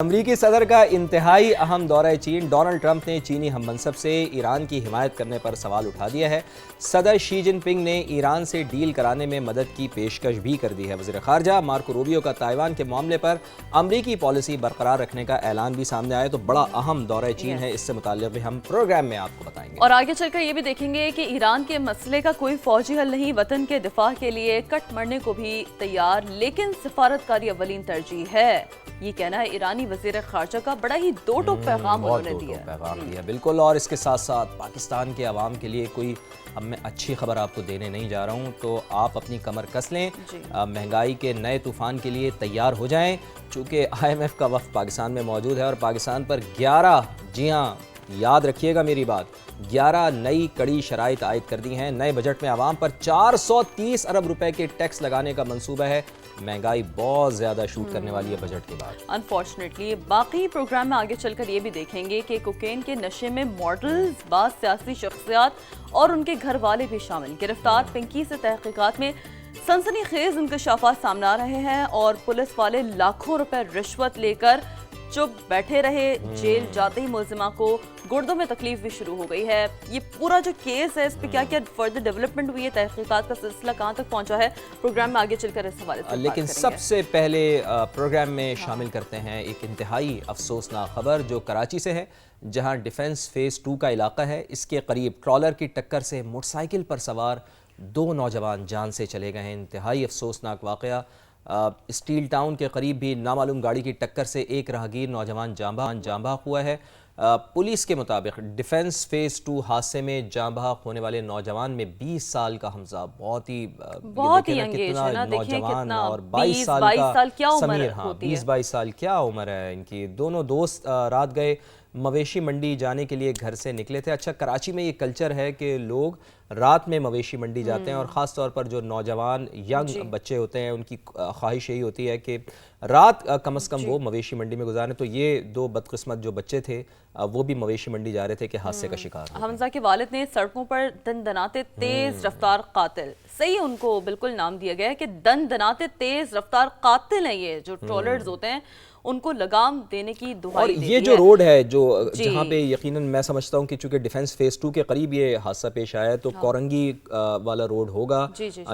امریکی صدر کا انتہائی اہم دورہ چین، ڈونلڈ ٹرمپ نے چینی ہم منصب سے ایران کی حمایت کرنے پر سوال اٹھا دیا ہے۔ صدر شی جن پنگ نے ایران سے ڈیل کرانے میں مدد کی پیشکش بھی کر دی ہے۔ وزیر خارجہ مارکو روبیو کا تائیوان کے معاملے پر امریکی پالیسی برقرار رکھنے کا اعلان بھی سامنے آیا، تو بڑا اہم دورہ چین ہے، اس سے متعلق بھی ہم پروگرام میں آپ کو بتائیں گے۔ اور آگے چل کر یہ بھی دیکھیں گے کہ ایران کے مسئلے کا کوئی فوجی حل نہیں، وطن کے دفاع کے لیے کٹ مرنے کو بھی تیار، لیکن سفارتکاری اولین ترجیح ہے، یہ کہنا ہے ایرانی وزیر خارجہ کا۔ بڑا ہی دو ٹوک پیغام انہوں نے دیا، پیغام دیا بالکل۔ اور اس کے ساتھ ساتھ پاکستان کے عوام کے لیے کوئی اب میں اچھی خبر آپ کو دینے نہیں جا رہا ہوں، تو آپ اپنی کمر کس لیں، مہنگائی کے نئے طوفان کے لیے تیار ہو جائیں، چونکہ IMF کا وفد پاکستان میں موجود ہے اور پاکستان پر 11 جی ہاں یاد رکھیے گا میری بات، 11 نئی کڑی شرائط عائد کر دی ہیں۔ نئے بجٹ میں عوام پر 430 ارب روپے کے ٹیکس لگانے کا منصوبہ ہے۔ مہنگائی بہت زیادہ شوٹ کرنے والی ہے بجٹ کے بعد، انفارچونیٹلی۔ باقی پروگرام میں آگے چل کر یہ بھی دیکھیں گے کہ کوکین کے نشے میں ماڈلز، بعض سیاسی شخصیات اور ان کے گھر والے بھی شامل۔ گرفتار پنکی سے تحقیقات میں سنسنی خیز انکشافات سامنے آ رہے ہیں اور پولیس والے لاکھوں روپے رشوت لے کر چپ بیٹھے رہے، جیل جاتے ہی ملزمہ کو گردوں میں تکلیف بھی شروع ہو گئی ہے۔ یہ پورا جو کیس ہے، اس پہ کیا کیا فردر ڈیولپمنٹ ہوئی ہے، تحقیقات کا سلسلہ کہاں تک پہنچا ہے، پروگرام میں آگے چل کر اس حوالے سے لیکن سب سے پہلے پروگرام میں شامل کرتے ہیں ایک انتہائی افسوسناک خبر جو کراچی سے ہے، جہاں ڈیفنس فیز 2 کا علاقہ ہے، اس کے قریب ٹرالر کی ٹکر سے موٹر سائیکل پر سوار 2 نوجوان جان سے چلے گئے ہیں۔ انتہائی افسوسناک واقعہ اسٹیل ٹاؤن کے قریب بھی نامعلوم گاڑی کی ٹکر سے ایک راہگیر نوجوان جاں بحق ہوا ہے۔ پولیس کے مطابق ڈیفنس فیز 2 حادثے میں جاں بحق ہونے والے نوجوان میں 20 سال کا حمزہ، بہت ہی انگیج ہے نا، نوجوان، اور 22 سال کا سمیر، ہاں 20-22 سال کیا عمر ہے ان کی۔ دونوں دوست رات گئے مویشی منڈی جانے کے لیے گھر سے نکلے تھے۔ اچھا، کراچی میں یہ کلچر ہے کہ لوگ رات میں مویشی منڈی جاتے ہیں، اور خاص طور پر جو نوجوان ینگ بچے ہوتے ہیں، ان کی خواہش یہی ہوتی ہے کہ رات کم از کم وہ مویشی منڈی میں گزاریں۔ تو یہ 2 بدقسمت جو بچے تھے وہ بھی مویشی منڈی جا رہے تھے کہ حادثے کا شکار ہوئے۔ حمزہ کے والد نے سڑکوں پر دندناتے تیز رفتار قاتل، صحیح ان کو بالکل نام دیا گیا ہے کہ دندناتے تیز رفتار قاتل ہیں یہ جو ٹرولرز ہوتے ہیں، ان کو لگام دینے کی دہائی دیتی ہے۔ اور یہ جو روڈ ہے جو جہاں پہ یقیناً میں سمجھتا ہوں کہ چونکہ ڈیفنس فیز 2 کے قریب یہ حادثہ پیش آیا ہے، تو کورنگی والا روڈ ہوگا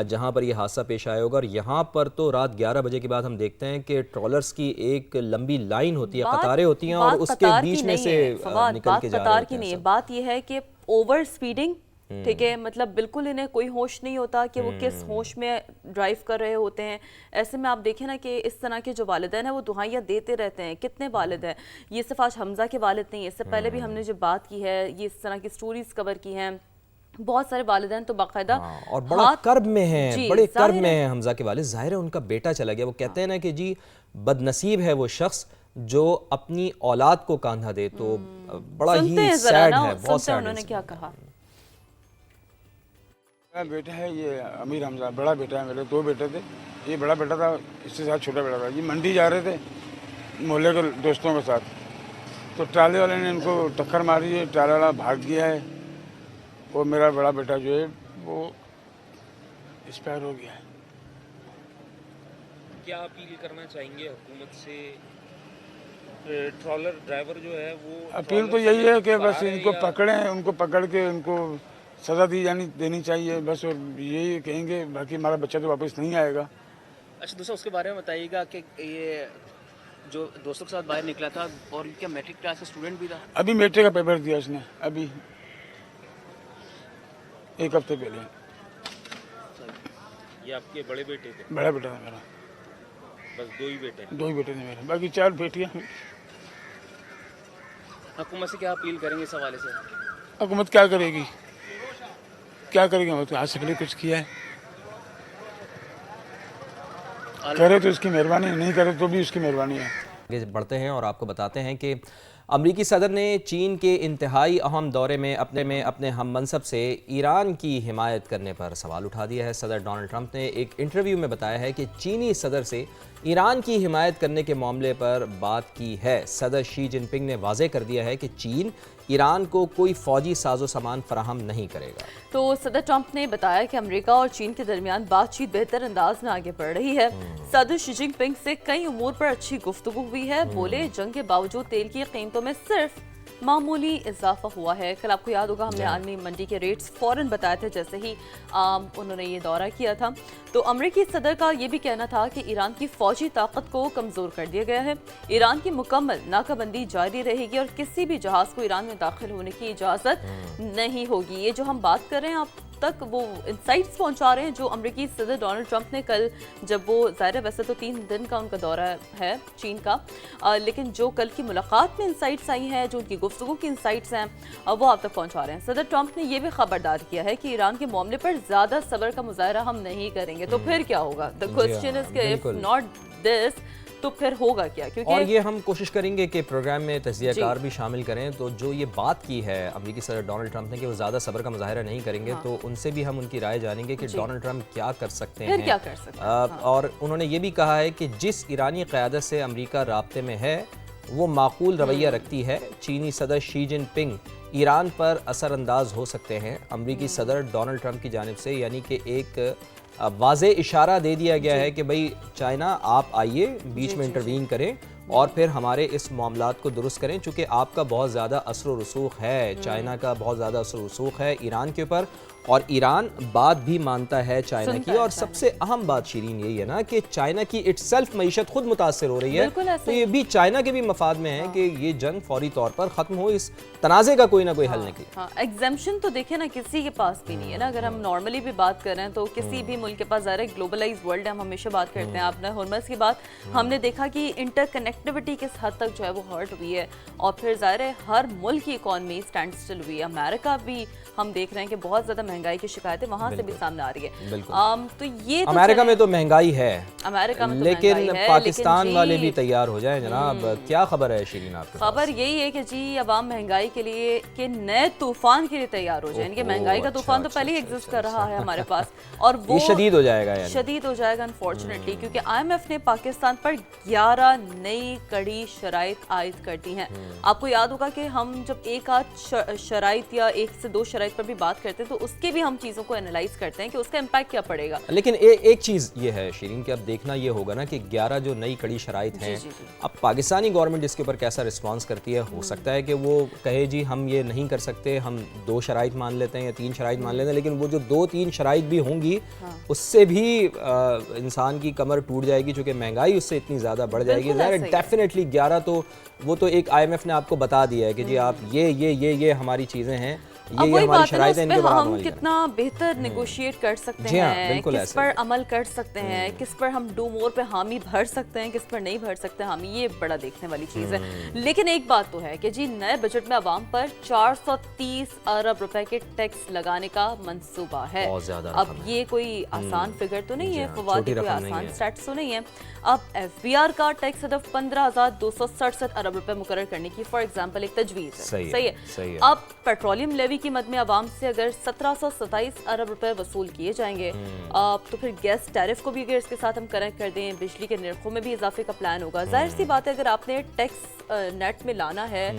جہاں پر یہ حادثہ پیش آیا ہوگا، اور یہاں پر تو رات 11 بجے کے بعد ہم دیکھتے ہیں کہ ٹرولرز کی ایک لمبی لائن ہوتی ہے، قطاریں ہوتی ہیں، اور اس کے بیچ میں سے نکل کے جا رہے ہوتے ہیں۔ بات یہ ہے کہ اوور سپیڈنگ، ٹھیک ہے، مطلب بالکل انہیں کوئی ہوش نہیں ہوتا کہ وہ کس ہوش میں ڈرائیو کر رہے ہوتے ہیں۔ ایسے میں آپ دیکھیں نا کہ اس طرح کے جو والدین ہیں وہ دہائیاں دیتے رہتے ہیں۔ کتنے والد ہیں، یہ صرف آج حمزہ کے والد نہیں، اس سے پہلے بھی ہم نے جو بات کی ہے، یہ اس طرح کی سٹوریز کور کی ہیں، بہت سارے والدین تو باقاعدہ اور بڑا کرب میں ہیں، بڑے کرب میں ہیں حمزہ کے والد۔ ظاہر ہے ان کا بیٹا چلا گیا، وہ کہتے ہیں نا کہ جی بد نصیب ہے وہ شخص جو اپنی اولاد کو کاندھا دے، تو بڑا ہی سیڈ ہے، بہت سیڈ ہے۔ انہوں نے کیا کہا؟ میرا بیٹا ہے یہ امیر حمزہ، بڑا بیٹا ہے، میرے 2 بیٹے تھے، یہ بڑا بیٹا تھا، اس سے ساتھ چھوٹا بیٹا تھا۔ یہ منڈی جا رہے تھے محلے کے دوستوں کے ساتھ، تو ٹرالے والے نے ان کو ٹکر ماری ہے، ٹرالے والا بھاگ گیا ہے، اور میرا بڑا بیٹا جو ہے وہ ایکسپائر ہو گیا ہے۔ کیا اپیل کرنا چاہیں گے حکومت سے؟ ٹرالر ڈرائیور جو ہے وہ اپیل تو یہی ہے کہ بس ان کو پکڑیں، ان کو پکڑ کے ان کو سزا دینی چاہیے بس، اور یہی کہیں گے، باقی ہمارا بچہ تو واپس نہیں آئے گا۔ اچھا دوستوں، اس کے بارے میں بتائیے گا کہ یہ جو دوستوں کے ساتھ باہر نکلا تھا، اور کیا میٹرک کلاس کا اسٹوڈنٹ بھی تھا؟ ابھی میٹرک کا پیپر دیا اس نے، ابھی 1 ہفتے پہلے۔ یہ آپ کے بڑے بیٹے تھے؟ بڑا بیٹا تھا میرا، بس 2 ہی بیٹے؟ 2 ہی بیٹے تھے میرے، باقی 4 بیٹیاں۔ حکومت سے کیا اپیل کریں گے اس حوالے سے؟ حکومت کیا کرے گی، کیا کرے گی؟ ہم تو آج سے پہلے کچھ کیا ہے، کرے تو اس کی مہربانی، نہیں کرے تو بھی اس کی مہربانی ہے۔ آگے بڑھتے ہیں اور آپ کو بتاتے ہیں کہ امریکی صدر نے چین کے انتہائی اہم دورے میں اپنے ہم منصب سے ایران کی حمایت کرنے پر سوال اٹھا دیا ہے۔ صدر ڈونلڈ ٹرمپ نے ایک انٹرویو میں بتایا ہے کہ چینی صدر سے ایران کی حمایت کرنے کے معاملے پر بات کی ہے۔ صدر شی جن پنگ نے واضح کر دیا ہے کہ چین ایران کو کوئی فوجی ساز و سامان فراہم نہیں کرے گا۔ تو صدر ٹرمپ نے بتایا کہ امریکہ اور چین کے درمیان بات چیت بہتر انداز میں آگے بڑھ رہی ہے۔ صدر شی جن پنگ سے کئی امور پر اچھی گفتگو ہوئی ہے۔ بولے جنگ کے باوجود تیل کی قیمتوں میں صرف معمولی اضافہ ہوا ہے۔ کل آپ کو یاد ہوگا ہم نے عالمی منڈی کے ریٹس فوراً بتائے تھے جیسے ہی انہوں نے یہ دورہ کیا تھا۔ تو امریکی صدر کا یہ بھی کہنا تھا کہ ایران کی فوجی طاقت کو کمزور کر دیا گیا ہے۔ ایران کی مکمل ناکہ بندی جاری رہے گی اور کسی بھی جہاز کو ایران میں داخل ہونے کی اجازت نہیں ہوگی۔ یہ جو ہم بات کر رہے ہیں آپ تک وہ انسائٹس پہنچا رہے ہیں جو امریکی صدر ڈونلڈ ٹرمپ نے کل، جب وہ ظاہر ہے ویسے تو 3 دن کا ان کا دورہ ہے چین کا، لیکن جو کل کی ملاقات میں انسائٹس آئی ہیں، جو ان کی گفتگو کی انسائٹس ہیں، وہ آپ تک پہنچا رہے ہیں۔ صدر ٹرمپ نے یہ بھی خبردار کیا ہے کہ ایران کے معاملے پر زیادہ صبر کا مظاہرہ ہم نہیں کریں گے۔ تو پھر کیا ہوگا؟ The question is کہ if not this تو پھر ہوگا کیا؟ کیونکہ اور یہ ہم کوشش کریں گے کہ پروگرام میں تجزیہ کار بھی شامل کریں۔ تو جو یہ بات کی ہے امریکی صدر ڈونلڈ ٹرمپ نے کہ وہ زیادہ صبر کا مظاہرہ نہیں کریں گے، تو ان سے بھی ہم ان کی رائے جانیں گے کہ ڈونلڈ ٹرمپ کیا کر سکتے ہیں، کیا کر سکتے ہیں۔ اور انہوں نے یہ بھی کہا ہے کہ جس ایرانی قیادت سے امریکہ رابطے میں ہے وہ معقول رویہ رکھتی ہے۔ چینی صدر شی جن پنگ ایران پر اثر انداز ہو سکتے ہیں۔ امریکی صدر ڈونلڈ ٹرمپ کی جانب سے یعنی کہ ایک واضح اشارہ دے دیا گیا ہے کہ بھئی چائنا آپ آئیے بیچ میں انٹروین کریں اور پھر ہمارے اس معاملات کو درست کریں، چونکہ آپ کا بہت زیادہ اثر و رسوخ ہے، چائنا کا بہت زیادہ اثر و رسوخ ہے ایران کے اوپر، اور ایران بات بھی مانتا ہے چائنا کی۔ اور سب سے اہم بات شیرین یہی ہے نا کہ چائنا کی اٹ سیلف معیشت خود متاثر ہو رہی ہے، تو یہ بھی چائنا کے بھی مفاد میں ہے کہ یہ جنگ فوری طور پر ختم ہو، اس تنازع کا کوئی نہ کوئی حل نکلے۔ ہاں، ایگزیمپشن تو دیکھیں نا کسی کے پاس بھی نہیں ہے نا۔ اگر ہم نارملی بھی بات کر رہے ہیں تو کسی بھی ملک کے پاس ظاہر ہے گلوبلائز ورلڈ ہے، ہم ہمیشہ بات کرتے ہیں۔ آپ نے ہرمز کی بات ہم نے دیکھا کہ انٹر کنیکٹیوٹی کس حد تک جو ہے وہ ہرٹ ہوئی ہے، اور پھر ظاہر ہے ہر ملک کی اکانومی سٹینڈ سٹل ہوئی ہے۔ امریکہ بھی ہم دیکھ رہے ہیں کہ بہت زیادہ مہنگائی کی شکایتیں وہاں سے بھی سامنے آ رہی ہے۔ تو یہ امریکہ میں تو مہنگائی ہے، امریکہ میں لیکن پاکستان والے بھی تیار ہو جائیں جناب۔ کیا خبر ہے شیرین آپ کے پاس؟ خبر یہی ہے کہ جی عوام مہنگائی کے لیے کہ نئے طوفان کے لیے تیار ہو جائیں، کہ مہنگائی کا طوفان تو پہلے ہی ایگزسٹ کر رہا ہے ہمارے پاس، اور وہ شدید ہو جائے گا، شدید ہو جائے گا انفارچونیٹلی، کیونکہ IMF نے پاکستان پر 11 نئی کڑی شرائط عائد کر دی ہیں۔ آپ کو یاد ہوگا کہ ہم جب ایک آدھ شرائط یا 1 سے 2 شرائط پر بھی بات کرتے ہیں تو اس کے بھی ہم چیزوں کو انالائز کرتے ہیں کہ اس کا امپیکٹ کیا پڑے گا۔ لیکن ایک چیز یہ ہے شیرین کہ اب دیکھنا یہ ہوگا نا کہ 11 جو نئی کڑی شرائط ہیں، اب پاکستانی گورنمنٹ اس کے اوپر کیسا رسپانس کرتی ہے۔ ہو سکتا ہے کہ وہ کہے جی ہم یہ نہیں کر سکتے، ہم 2 شرائط مان لیتے ہیں یا 3 شرائط مان لیتے ہیں، لیکن وہ جو 2-3 شرائط بھی ہوں گی اس سے بھی انسان کی کمر ٹوٹ جائے گی، چونکہ مہنگائی اس سے اتنی زیادہ بڑھ جائے گی۔ ڈیفینیٹلی 11 تو وہ تو ایک IMF نے آپ کو بتا دیا ہے کہ جی آپ یہ ہماری چیزیں ہیں، یہ ہماری شرائط ہیں، ان کے بعد ہم کتنا بہتر نیگوشیٹ کر سکتے ہیں، کس پر عمل کر سکتے ہیں، کس پر ہم ڈو مور پہ حامی بھر سکتے ہیں، کس پر نہیں بھر سکتے حامی، یہ بڑا دیکھنے والی چیز ہے۔ لیکن ایک بات تو ہے کہ جی نئے بجٹ میں عوام پر 430 ارب روپے کے ٹیکس لگانے کا منصوبہ ہے۔ اب یہ کوئی آسان فگر تو نہیں ہے، فواد کوئی آسان سٹیٹس تو نہیں ہے۔ اب FBR کا ٹیکس ہدف 15,267 ارب روپے مقرر کرنے کی فار ایگزامپل ایک تجویز ہے، صحیح ہے۔ اب پیٹرولیم لیوی کی مد میں عوام سے اگر 1727 ارب روپے وصول کیے جائیں گے تو پھر گیس ٹیرف کو بھی اگر اس کے ساتھ ہم کنیکٹ کر دیں، بجلی کے نرخوں میں بھی اضافے کا پلان ہوگا۔ ظاہر سی بات ہے اگر آپ نے ٹیکس نیٹ میں لانا ہے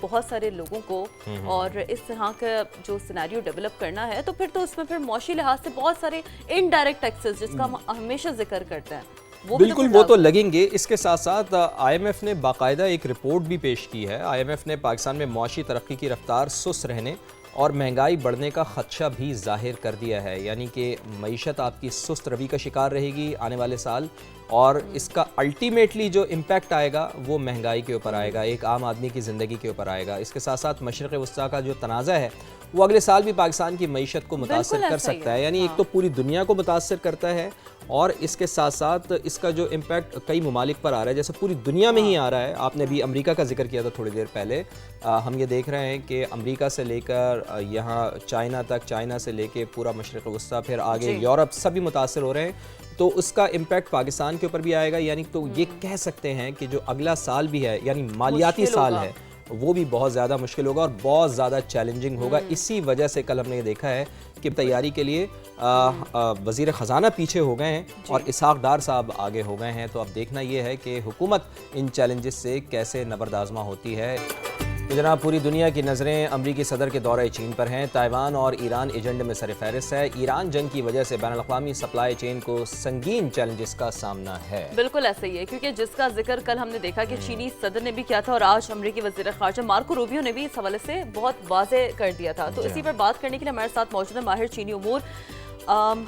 بہت سارے لوگوں کو اور اس طرح کا جو سینیریو ڈیولپ کرنا ہے تو پھر تو اس میں پھر معاشی لحاظ سے بہت سارے انڈائریکٹ ٹیکسز جس کا ہم ہمیشہ ذکر کرتے ہیں بالکل وہ تو لگیں گے۔ اس کے ساتھ ساتھ IMF نے باقاعدہ ایک رپورٹ بھی پیش کی ہے۔ IMF نے پاکستان میں معاشی ترقی کی رفتار سست رہنے اور مہنگائی بڑھنے کا خدشہ بھی ظاہر کر دیا ہے، یعنی کہ معیشت آپ کی سست روی کا شکار رہے گی آنے والے سال، اور اس کا الٹیمیٹلی جو امپیکٹ آئے گا وہ مہنگائی کے اوپر آئے گا، ایک عام آدمی کی زندگی کے اوپر آئے گا۔ اس کے ساتھ ساتھ مشرق وسطیٰ کا جو تنازع ہے وہ اگلے سال بھی پاکستان کی معیشت کو متاثر کر سکتا ہے، یعنی ایک تو پوری دنیا کو متاثر کرتا ہے اور اس کے ساتھ ساتھ اس کا جو امپیکٹ کئی ممالک پر آ رہا ہے، جیسے پوری دنیا میں ہی آ رہا ہے. آپ نے بھی امریکہ کا ذکر کیا تھا تھوڑی دیر پہلے. ہم یہ دیکھ رہے ہیں کہ امریکہ سے لے کر یہاں چائنا تک، چائنا سے لے کے پورا مشرق وسطیٰ، پھر آگے یورپ، سبھی متاثر ہو رہے ہیں. تو اس کا امپیکٹ پاکستان کے اوپر بھی آئے گا. یعنی تو یہ کہہ سکتے ہیں کہ جو اگلا سال بھی ہے، یعنی مالیاتی سال ہے، وہ بھی بہت زیادہ مشکل ہوگا اور بہت زیادہ چیلنجنگ ہوگا. اسی وجہ سے کل ہم نے یہ دیکھا ہے کہ تیاری کے لیے وزیر خزانہ پیچھے ہو گئے ہیں اور اسحاق ڈار صاحب آگے ہو گئے ہیں. تو اب دیکھنا یہ ہے کہ حکومت ان چیلنجز سے کیسے نبردآزما ہوتی ہے. جناب، پوری دنیا کی نظریں امریکی صدر کے دورہ چین پر ہیں. تائیوان اور ایران ایجنڈے میں سر فہرست ہے. ایران جنگ کی وجہ سے بین الاقوامی سپلائی چین کو سنگین چیلنجز کا سامنا ہے. بالکل ایسا ہی ہے، کیونکہ جس کا ذکر کل ہم نے دیکھا کہ چینی صدر نے بھی کیا تھا اور آج امریکی وزیر خارجہ مارکو روبیو نے بھی اس حوالے سے بہت واضح کر دیا تھا. تو اسی پر بات کرنے کے لیے ہمارے ساتھ موجود ہے ماہر چینی امور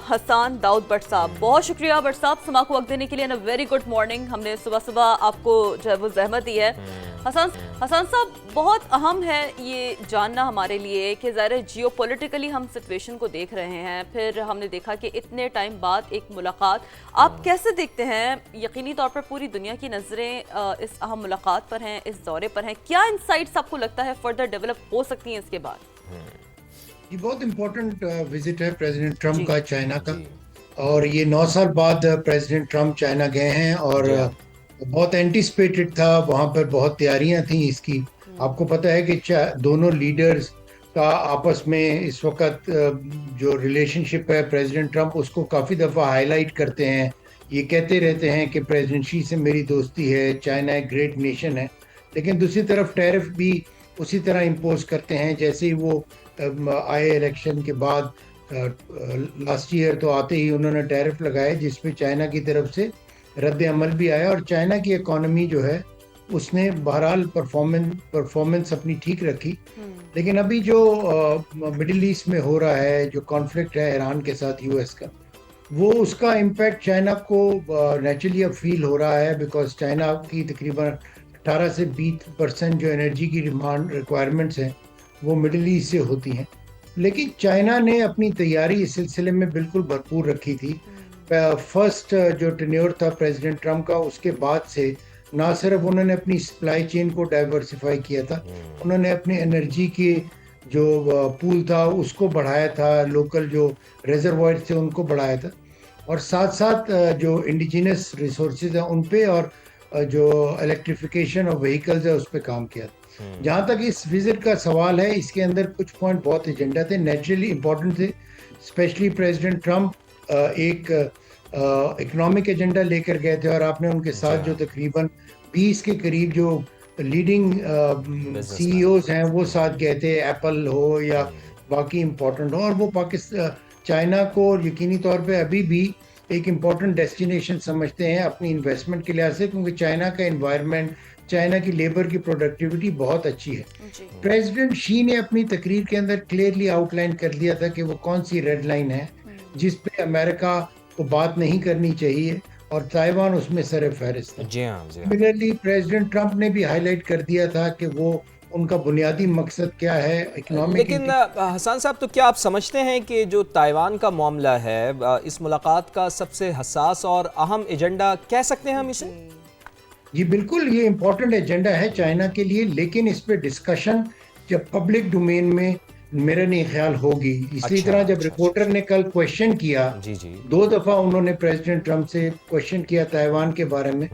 حسان داؤد بٹ صاحب. بہت شکریہ بٹ صاحب سما کو وقت دینے کے لیے. Very good morning. ہم نے صبح صبح آپ کو جو ہے وہ زحمت دی ہے. حسان صاحب، بہت اہم ہے یہ جاننا ہمارے لیے کہ ظاہر جیو پولیٹیکلی ہم سچویشن کو دیکھ رہے ہیں، پھر ہم نے دیکھا کہ اتنے ٹائم بعد ایک ملاقات. آپ کیسے دیکھتے ہیں؟ یقینی طور پر پوری دنیا کی نظریں اس اہم ملاقات پر ہیں، اس دورے پر ہیں. کیا انسائٹس آپ کو لگتا ہے فردر ڈیولپ ہو سکتی ہیں اس کے بعد؟ یہ بہت امپورٹنٹ وزٹ ہے پریزیڈنٹ ٹرمپ کا چائنا کا، اور یہ 9 سال بعد پریزیڈنٹ ٹرمپ چائنا گئے ہیں اور بہت اینٹیسپیٹڈ تھا. وہاں پر بہت تیاریاں تھیں اس کی. آپ کو پتہ ہے کہ دونوں لیڈرز کا آپس میں اس وقت جو ریلیشن شپ ہے، پریزیڈنٹ ٹرمپ اس کو کافی دفعہ ہائی لائٹ کرتے ہیں. یہ کہتے رہتے ہیں کہ پریزیڈنٹ شی سے میری دوستی ہے، چائنا ایک گریٹ نیشن ہے. لیکن دوسری طرف ٹیرف بھی اسی طرح امپوز کرتے ہیں. جیسے ہی وہ آئے الیکشن کے بعد لاسٹ ایئر، تو آتے ہی انہوں نے ٹیرف لگائے جس پہ چائنا کی طرف سے رد عمل بھی آیا. اور چائنا کی اکانومی جو ہے اس نے بہرحال پرفارمنس اپنی ٹھیک رکھی. لیکن ابھی جو مڈل ایسٹ میں ہو رہا ہے، جو کانفلکٹ ہے ایران کے ساتھ یو ایس کا، وہ اس کا امپیکٹ چائنا کو نیچرلی اب فیل ہو رہا ہے. بیکاز چائنا کی تقریباً 18 سے 20% جو انرجی کی ڈیمانڈ ریکوائرمنٹس ہیں وہ مڈل ایسٹ سے ہوتی ہیں. لیکن چائنا نے اپنی تیاری اس سلسلے میں بالکل بھرپور رکھی تھی. فرسٹ جو ٹینیور تھا پریزیڈنٹ ٹرمپ کا، اس کے بعد سے نہ صرف انہوں نے اپنی سپلائی چین کو ڈائیورسیفائی کیا تھا، انہوں نے اپنی انرجی کی جو پول تھا اس کو بڑھایا تھا، لوکل جو ریزروائر تھے ان کو بڑھایا تھا، اور ساتھ ساتھ جو انڈیجینس ریسورسز ہیں ان پہ اور جو الیکٹریفیکیشن اور وہیکلز ہے اس پہ کام کیا تھا. جہاں تک اس وزٹ کا سوال ہے، اس کے اندر کچھ پوائنٹ بہت ایجنڈا تھے، نیچرلی امپورٹنٹ تھے. اسپیشلی پریزیڈنٹ ٹرمپ ایک اکنامک ایجنڈا لے کر گئے تھے، اور آپ نے ان کے ساتھ جو تقریباً 20 کے قریب جو لیڈنگ سی ای اوز ہیں وہ ساتھ گئے تھے، ایپل ہو یا باقی امپورٹنٹ ہو. اور وہ چائنا کو یقینی طور پہ ابھی بھی ایک امپورٹنٹ ڈیسٹینیشن سمجھتے ہیں اپنی انویسٹمنٹ کے لحاظ سے، کیونکہ چائنا کا انوائرمنٹ، چائنا کی لیبر کی پروڈکٹیوٹی بہت اچھی ہے. پریزیڈنٹ شی نے اپنی تقریر کے اندر کلیئرلی آؤٹ لائن کر دیا تھا کہ وہ کون سی ریڈ لائن ہے جس پہ امریکہ کو بات نہیں کرنی چاہیے، اور تائیوان اس میں سر فہرست ہے. جی ہاں. سملرلی پریزیڈنٹ ٹرمپ نے بھی ہائی لائٹ کر دیا تھا کہ وہ ان کا بنیادی مقصد کیا ہے اکنامک. لیکن حسان صاحب، تو کیا آپ سمجھتے ہیں کہ جو تائیوان کا معاملہ ہے اس ملاقات کا سب سے حساس اور اہم ایجنڈا کہہ سکتے ہیں ہم اسے؟ جی بالکل، یہ امپورٹنٹ ایجنڈا ہے چائنا کے لیے، لیکن اس پہ ڈسکشن جب پبلک ڈومین میں میرا نہیں خیال ہوگی. اسی طرح جب رپورٹر نے کل کویشچن کیا، 2 دفعہ انہوں نے پریزیڈنٹ ٹرمپ سے کویشچن کیا تائیوان کے بارے میں،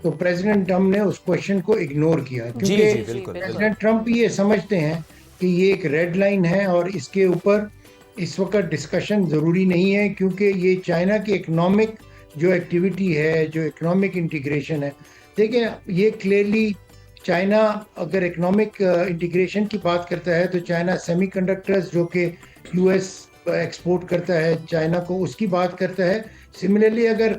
تو پریزیڈنٹ ٹرمپ نے اس کویشچن کو اگنور کیا، کیونکہ پریزیڈنٹ ٹرمپ یہ سمجھتے ہیں کہ یہ ایک ریڈ لائن ہے اور اس کے اوپر اس وقت ڈسکشن ضروری نہیں ہے، کیونکہ یہ چائنا کی اکنامک جو ایکٹیویٹی ہے، جو اکنامک انٹیگریشن ہے. دیکھیں، یہ کلیئرلی چائنا اگر اکنامک انٹیگریشن کی بات کرتا ہے تو چائنا سیمی کنڈکٹرز جو کہ یو ایس ایکسپورٹ کرتا ہے چائنا کو، اس کی بات کرتا ہے. سملرلی اگر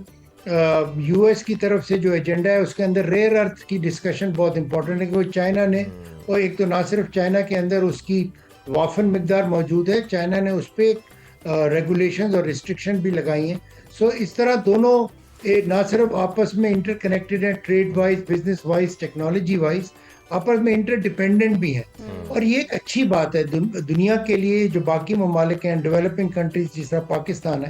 یو ایس کی طرف سے جو ایجنڈا ہے اس کے اندر ریئر ارتھ کی ڈسکشن بہت امپورٹنٹ ہے، کہ وہ چائنا نے، اور ایک تو نہ صرف چائنا کے اندر اس کی وافن مقدار موجود ہے، چائنا نے اس پہ ریگولیشنز اور ریسٹرکشن بھی لگائی ہیں. سو اس طرح دونوں نہ صرف آپس میں انٹر کنیکٹڈ ہیں trade wise, business wise, technology wise, آپس میں انٹر ڈیپینڈنٹ بھی ہیں. اور یہ ایک اچھی بات ہے دنیا کے لیے. جو باقی ممالک ہیں، ڈیولپنگ کنٹریز جس طرح پاکستان ہے،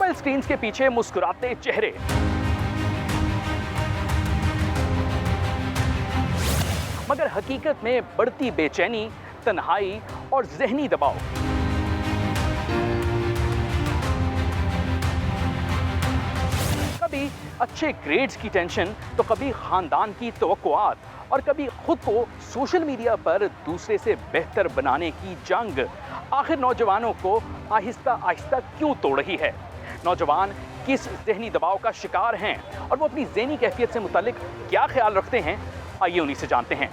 موبائل سکرینز کے پیچھے مسکراتے چہرے، مگر حقیقت میں بڑھتی بے چینی، تنہائی اور ذہنی دباؤ۔ کبھی اچھے گریڈز کی ٹینشن تو کبھی خاندان کی توقعات اور کبھی خود کو سوشل میڈیا پر دوسرے سے بہتر بنانے کی جنگ آخر نوجوانوں کو آہستہ آہستہ کیوں توڑ رہی ہے؟ نوجوان کس ذہنی دباؤ کا شکار ہیں اور وہ اپنی ذہنی کیفیت سے متعلق کیا خیال رکھتے ہیں؟ آئیے انہی سے جانتے ہیں۔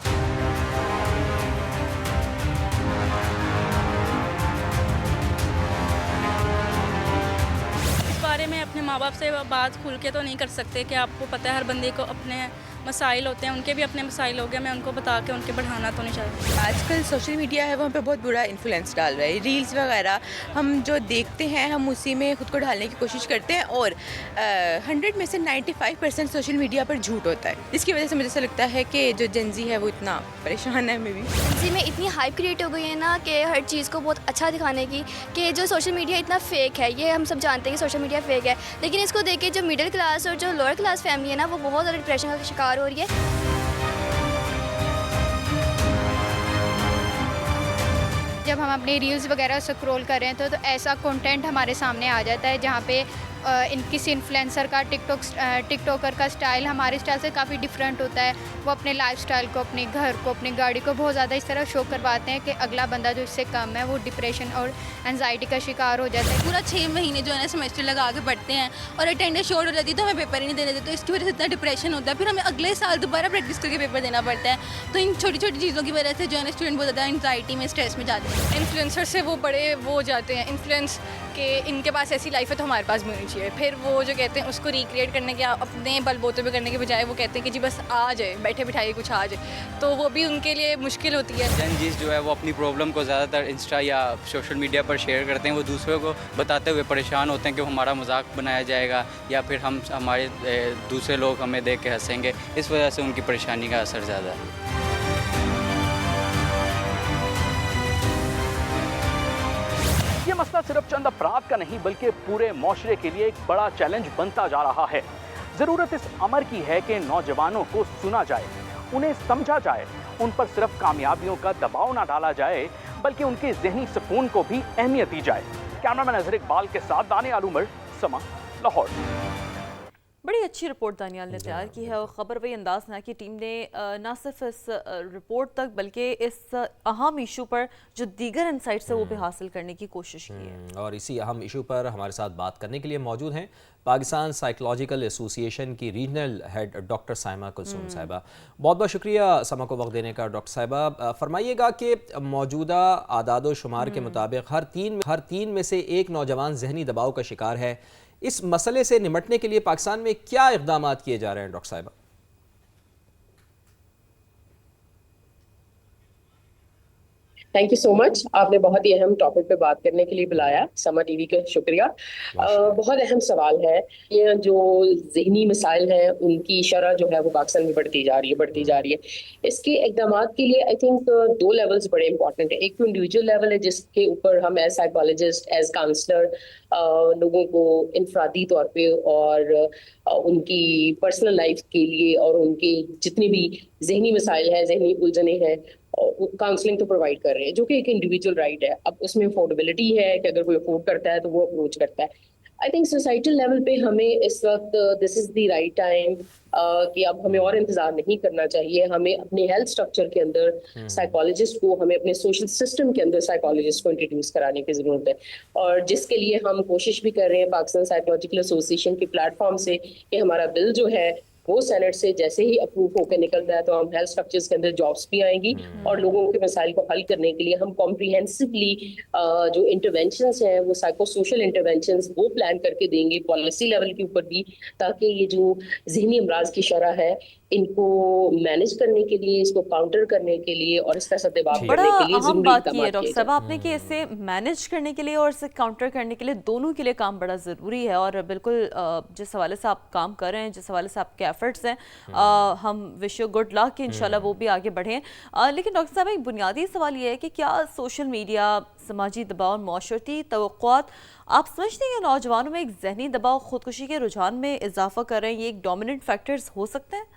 میں اپنے ماں باپ سے بات کھل کے تو نہیں کر سکتے کہ آپ کو پتہ ہے ہر بندے کو اپنے مسائل ہوتے ہیں، ان کے بھی اپنے مسائل ہو گئے، میں ان کو بتا کے ان کے بڑھانا تو نہیں چاہتی۔ آج کل سوشل میڈیا ہے وہاں پہ بہت برا انفلوئنس ڈال رہا ہے، ریلز وغیرہ ہم جو دیکھتے ہیں ہم اسی میں خود کو ڈھالنے کی کوشش کرتے ہیں، اور 100 میں سے 95% سوشل میڈیا پر جھوٹ ہوتا ہے، جس کی وجہ سے مجھے ایسا لگتا ہے کہ جو جنزی ہے وہ اتنا پریشان ہے۔ میں بھی جنزی میں اتنی ہائپ کریٹ ہو گئی ہے نا کہ ہر چیز کو بہت اچھا دکھانے کی، کہ جو سوشل میڈیا اتنا فیک ہے، یہ ہم سب جانتے ہیں کہ سوشل میڈیا فیک ہے، لیکن اس کو دیکھ کے جو مڈل کلاس اور جو لوور کلاس فیملی ہے نا وہ بہت زیادہ ڈپریشن کا شکار ہو رہی ہے۔ جب ہم اپنی ریلز وغیرہ سکرول کر رہے ہیں تو ایسا کنٹینٹ ہمارے سامنے آ جاتا ہے جہاں پہ کسی انفلوئنسر کا ٹک ٹاکر کا اسٹائل ہمارے اسٹائل سے کافی ڈفرینٹ ہوتا ہے، وہ اپنے لائف اسٹائل کو، اپنے گھر کو، اپنی گاڑی کو بہت زیادہ اس طرح شو کرواتے ہیں کہ اگلا بندہ جو اس سے کم ہے وہ ڈپریشن اور انزائٹی کا شکار ہو جاتا ہے۔ پورا 6 مہینے جو ہے نا سیمیسٹر لگا کے پڑھتے ہیں اور اٹینڈنس شارٹ ہو جاتی ہے تو ہمیں پیپر ہی نہیں دینے دیتے، تو اس کی وجہ سے اتنا ڈپریشن ہوتا ہے، پھر ہمیں اگلے سال دوبارہ پریکٹس کر کے پیپر دینا پڑتا ہے، تو ان چھوٹی چھوٹی چیزوں کی وجہ سے جو ہے نا اسٹوڈنٹ بہت زیادہ انزائٹی میں، اسٹریس میں جاتے ہیں۔ انفلوئنسر سے وہ بڑے وہ ہو جاتے ہیں انفلوئنس کہ ان کے پاس ایسی لائف ہے تو ہمارے پاس بھی ہونی چاہیے، پھر وہ جو کہتے ہیں اس کو ریکریٹ کرنے کے اپنے بل بوتے پہ کرنے کے بجائے وہ کہتے ہیں کہ جی بس آ جائے، بیٹھے بٹھائے کچھ آ جائے، تو وہ بھی ان کے لیے مشکل ہوتی ہے۔ جنزیز جو ہے وہ اپنی پرابلم کو زیادہ تر انسٹا یا سوشل میڈیا پر شیئر کرتے ہیں، وہ دوسروں کو بتاتے ہوئے پریشان ہوتے ہیں کہ ہمارا مذاق بنایا جائے گا یا پھر ہمارے دوسرے لوگ ہمیں دیکھ کے ہنسیں گے، اس وجہ سے ان کی پریشانی کا اثر زیادہ ہے۔ یہ مسئلہ صرف چند افراد کا نہیں بلکہ پورے معاشرے کے لیے ایک بڑا چیلنج بنتا جا رہا ہے۔ ضرورت اس امر کی ہے کہ نوجوانوں کو سنا جائے، انہیں سمجھا جائے، ان پر صرف کامیابیوں کا دباؤ نہ ڈالا جائے بلکہ ان کے ذہنی سکون کو بھی اہمیت دی جائے۔ کیمرامین اظہر اقبال کے ساتھ دانیال عمر، سما، لاہور۔ بڑی اچھی رپورٹ دانیال نے تیار کی ہے اور خبر وہی انداز نہ کی ٹیم نے نہ صرف اس رپورٹ تک بلکہ اس اہم ایشو پر جو دیگر انسائٹس ہے وہ بھی حاصل کرنے کی کوشش کی ہے۔ اور اسی اہم ایشو پر ہمارے ساتھ بات کرنے کے لیے موجود ہیں پاکستان سائیکولوجیکل ایسوسی ایشن کی regional head doctor Saima Kulsoom صاحبہ۔ بہت بہت شکریہ سما کو وقت دینے کا ڈاکٹر صاحبہ۔ فرمائیے گا کہ موجودہ اعداد و شمار کے مطابق ہر تین میں سے ایک نوجوان ذہنی دباؤ کا شکار ہے، اس مسئلے سے نمٹنے کے لیے پاکستان میں کیا اقدامات کیے جا رہے ہیں ڈاکٹر صاحبہ؟ تھینک یو سو مچ، آپ نے بہت ہی اہم ٹاپک پہ بات کرنے کے لیے بلایا، سما ٹی وی کا شکریہ۔ بہت اہم سوال ہے، یہ جو ذہنی مسائل ہیں ان کی شرح جو ہے وہ پاکستان میں بڑھتی جا رہی ہے۔ اس کے اقدامات کے لیے آئی تھنک 2 لیولز بڑے امپورٹنٹ ہیں۔ ایک تو انڈیویجول لیول ہے جس کے اوپر ہم ایز سائیکالوجسٹ، ایز کاؤنسلر لوگوں کو انفرادی طور پہ اور ان کی پرسنل لائف کے لیے اور ان کے جتنے بھی ذہنی مسائل ہیں، ذہنی الجھنیں ہیں، کاؤنسلنگ تو پرووائڈ کر رہے ہیں جو کہ ایک انڈیویجول رائٹ ہے۔ اب اس میں افورڈیبلٹی ہے کہ اگر کوئی افورڈ کرتا ہے تو وہ اپروچ کرتا ہے۔ آئی تھنک سوسائٹل لیول پہ ہمیں اس وقت دس از دی رائٹ ٹائم کہ اب ہمیں اور انتظار نہیں کرنا چاہیے، ہمیں اپنے ہیلتھ اسٹرکچر کے اندر سائیکالوجسٹ کو، ہمیں اپنے سوشل سسٹم کے اندر سائیکالوجسٹ کو انٹروڈیوس کرانے کی ضرورت ہے، اور جس کے لیے ہم کوشش بھی کر رہے ہیں پاکستان سائیکولوجیکل ایسوسی ایشن کے پلیٹ فارم سے کہ ہمارا بل جو ہے وہ سینٹ سے جیسے ہی اپروو ہو کے نکلتا ہے تو ہم ہیلتھ اسٹرکچرز کے اندر جابس بھی آئیں گی، اور لوگوں کے مسائل کو حل کرنے کے لیے ہم کمپریہنسولی جو انٹرونشنز ہیں وہ سائیکو سوشل انٹرونشنز وہ پلان کر کے دیں گے پالیسی لیول کے اوپر بھی، تاکہ یہ جو ذہنی امراض کی شرح ہے ان کو مینج کرنے کے لیے، اس کو کاؤنٹر کرنے کے لیے اور اس کا سدباب کرنے کے لیے اہم بات کی ہے ڈاکٹر صاحب آپ نے کہ اسے مینج کرنے کے لیے اور اسے کاؤنٹر کرنے کے لیے دونوں کے لیے کام بڑا ضروری ہے، اور بالکل جس حوالے سے آپ کام کر رہے ہیں، جس حوالے سے آپ کے ایفرٹس ہیں. ہم وش یو گڈ لک کہ انشاءاللہ وہ بھی آگے بڑھیں. لیکن ڈاکٹر صاحب ایک بنیادی سوال یہ ہے کہ کیا سوشل میڈیا، سماجی دباؤ اور معاشرتی توقعات آپ سمجھتے ہیں کہ نوجوانوں میں ایک ذہنی دباؤ خودکشی کے رجحان میں اضافہ کر رہے ہیں؟ یہ ایک ڈومیننٹ فیکٹرز ہو سکتے ہیں؟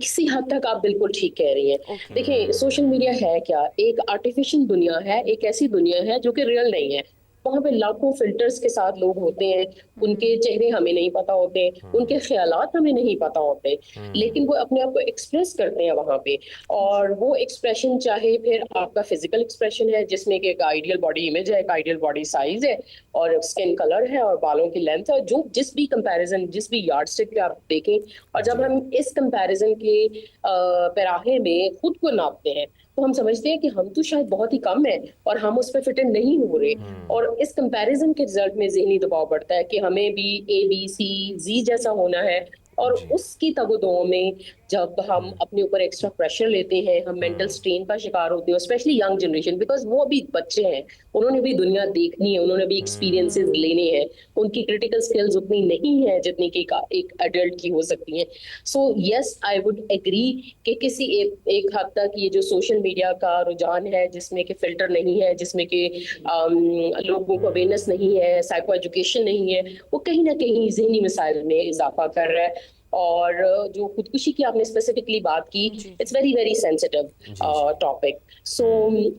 کسی حد تک آپ بالکل ٹھیک کہہ رہی ہیں. دیکھیں سوشل میڈیا ہے کیا؟ ایک آرٹیفیشل دنیا ہے، ایک ایسی دنیا ہے جو کہ ریئل نہیں ہے. وہاں پہ لاکھوں فلٹرز کے ساتھ لوگ ہوتے ہیں، ان کے چہرے ہمیں نہیں پتا ہوتے، ان کے خیالات ہمیں نہیں پتا ہوتے، لیکن وہ اپنے آپ کو ایکسپریس کرتے ہیں وہاں پہ. اور وہ ایکسپریشن چاہے پھر آپ کا فزیکل ایکسپریشن ہے جس میں کہ ایک آئیڈیل باڈی امیج ہے، ایک آئیڈیل باڈی سائز ہے اور اسکن کلر ہے اور بالوں کی لینتھ ہے، جو جس بھی کمپیریزن، جس بھی یارڈ اسٹک پہ آپ دیکھیں. اور جب ہم اس کمپیریزن کے پیراہے میں خود کو ناپتے ہیں تو ہم سمجھتے ہیں کہ ہم تو شاید بہت ہی کم ہیں اور ہم اس پہ فٹ ان نہیں ہو رہے. اور اس کمپیریزن کے رزلٹ میں ذہنی دباؤ بڑھتا ہے کہ ہمیں بھی ABC جیسا ہونا ہے. اور اس کی تگودوں میں جب ہم اپنے اوپر ایکسٹرا پریشر لیتے ہیں، ہم مینٹل سٹرین کا شکار ہوتے ہیں، اسپیشلی ینگ جنریشن، بیکاز وہ بھی بچے ہیں، انہوں نے بھی دنیا دیکھنی ہے، انہوں نے بھی ایکسپیرینسز لینے ہیں، ان کی کریٹیکل سکلز اتنی نہیں ہیں جتنی کہ ایک ایڈلٹ کی ہو سکتی ہیں. سو یس آئی وڈ ایگری کہ کسی ایک حد تک یہ جو سوشل میڈیا کا رجحان ہے جس میں کہ فلٹر نہیں ہے، جس میں کہ لوگوں کو اویئرنیس نہیں ہے، سائیکو ایجوکیشن نہیں ہے، وہ کہیں نہ کہیں ذہنی مسائل میں اضافہ کر رہا ہے. اور جو خودکشی کی آپ نے اسپیسیفکلی بات کی، it's very very sensitive topic. So